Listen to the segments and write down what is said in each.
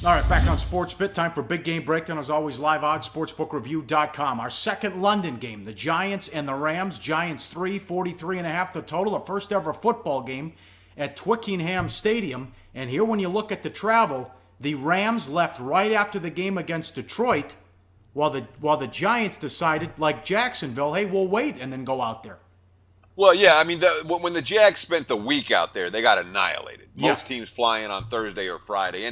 All right, back on Sports Bit. Time for Big Game Breakdown. As always, live odds, sportsbookreview.com. Our second London game, the Giants and the Rams. Giants 43.5 the total. The first ever football game at Twickenham Stadium. And here when you look at the travel, the Rams left right after the game against Detroit, while the Giants decided, like Jacksonville, hey, we'll wait and then go out there. Well, yeah, I mean, when the Jags spent the week out there, they got annihilated. Most teams fly in on Thursday or Friday.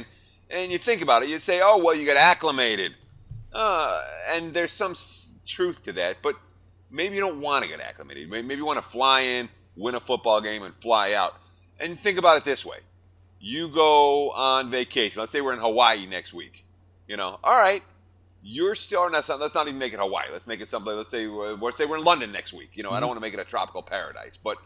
And you think about it, you say, oh, well, you get acclimated. And there's some truth to that, but maybe you don't want to get acclimated. Maybe you want to fly in, win a football game, and fly out. And think about it this way. You go on vacation. Let's say we're in Hawaii next week. All right, you're still, let's not even make it Hawaii. Let's make it someplace. Let's say we're in London next week. I don't want to make it a tropical paradise. But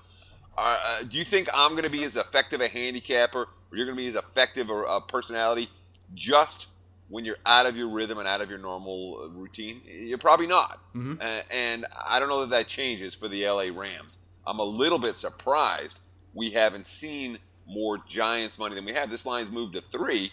do you think I'm going to be as effective a handicapper, or you're going to be as effective a personality just when you're out of your rhythm and out of your normal routine? You're probably not. Mm-hmm. And I don't know that changes for the LA Rams. I'm a little bit surprised we haven't seen more Giants money than we have. This line's moved to 3.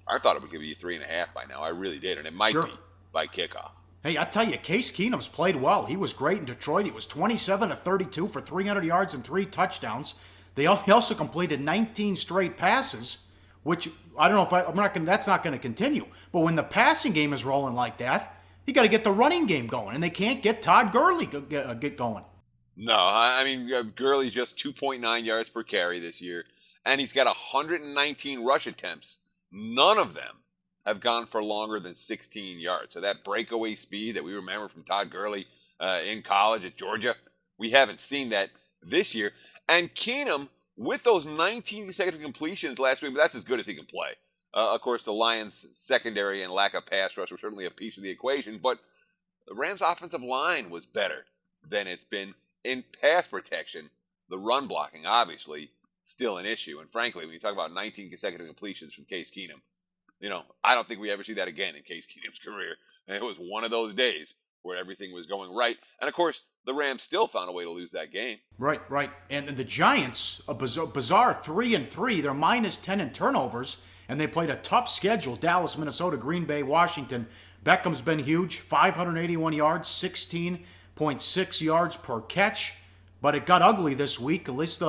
I thought it would be 3.5 by now. I really did, and it might be by kickoff. Hey, I tell you, Case Keenum's played well. He was great in Detroit. He was 27 of 32 for 300 yards and 3 touchdowns. He also completed 19 straight passes, which I don't know if that's not going to continue. But when the passing game is rolling like that, you got to get the running game going, and they can't get Todd Gurley get going. No, I mean, Gurley just 2.9 yards per carry this year, and he's got 119 rush attempts. None of them have gone for longer than 16 yards. So that breakaway speed that we remember from Todd Gurley in college at Georgia, we haven't seen that this year. And Keenum, with those 19 consecutive completions last week, but that's as good as he can play. Of course, the Lions' secondary and lack of pass rush were certainly a piece of the equation, but the Rams' offensive line was better than it's been in pass protection. The run blocking, obviously, still an issue. And frankly, when you talk about 19 consecutive completions from Case Keenum, I don't think we ever see that again in Case Keenum's career. It was one of those days where everything was going right. And of course, the Rams still found a way to lose that game. Right. And the Giants, a bizarre 3-3. They're -10 in turnovers, and they played a tough schedule: Dallas, Minnesota, Green Bay, Washington. Beckham's been huge, 581 yards, 16.6 yards per catch. But it got ugly this week. At least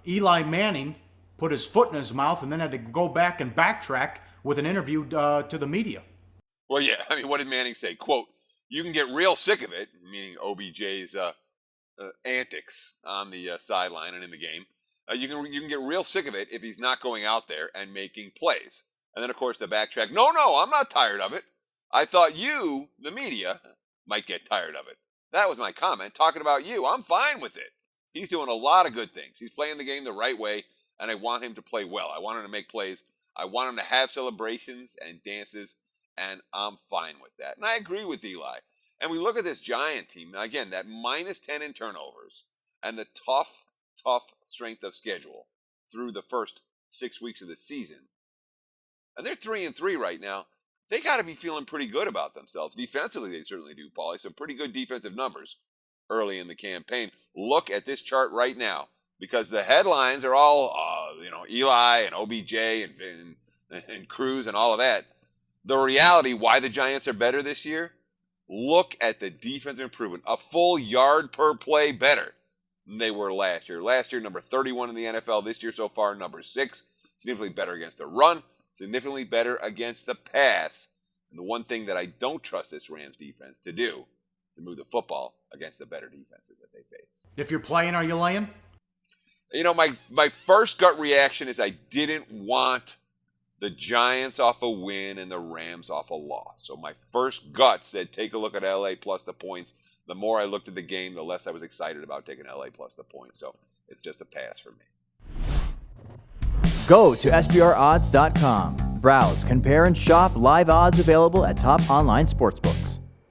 Eli Manning put his foot in his mouth and then had to go back and backtrack with an interview to the media. Well, yeah. I mean, what did Manning say? Quote, "You can get real sick of it," meaning OBJ's antics on the sideline and in the game. You can get real sick of it if he's not going out there and making plays. And then, of course, the backtrack. No, I'm not tired of it. I thought you, the media, might get tired of it. That was my comment. Talking about you, I'm fine with it. He's doing a lot of good things. He's playing the game the right way, and I want him to play well. I want him to make plays. I want him to have celebrations and dances, and I'm fine with that. And I agree with Eli. And we look at this Giant team, now again, that -10 in turnovers, and the tough strength of schedule through the first 6 weeks of the season. And they're 3-3 right now. They got to be feeling pretty good about themselves. Defensively, they certainly do, Paulie. Some pretty good defensive numbers early in the campaign. Look at this chart right now, because the headlines are all, Eli and OBJ and Cruz and all of that. The reality, why the Giants are better this year, look at the defensive improvement. A full yard per play better than they were last year. Last year, number 31 in the NFL. This year so far, number 6. Significantly better against the run. Significantly better against the pass. And the one thing that I don't trust this Rams defense to do, to move the football against the better defenses that they face. If you're playing, are you laying? My first gut reaction is I didn't want the Giants off a win and the Rams off a loss. So my first gut said take a look at LA plus the points. The more I looked at the game, the less I was excited about taking LA plus the points. So it's just a pass for me. Go to SBRodds.com. Browse, compare, and shop live odds available at top online sportsbooks.